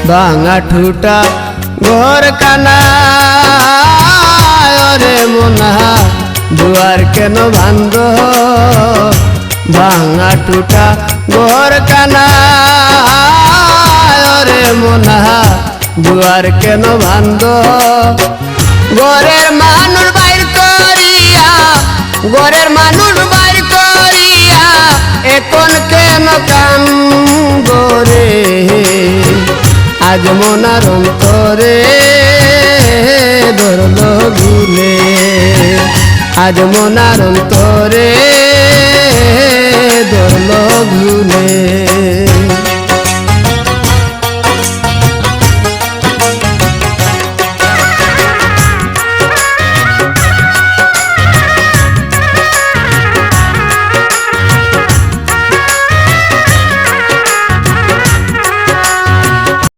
ভাঙা ঠুটা ঘর কানা রে মোনা দুয়ার কেন ভাঙ্গ ভাঙা টুটা ঘর কানা রে মোনা দুয়ার কেন ভাঙ্গ ঘরের মানুষ বাইর করিয়া ঘরের মানুষ বাইর করিয়া এখন কেন কান্দ রে আজ মোনার অন্তরে ধরল ভুলে আজ মোনার অন্তরে ধরল ভুলে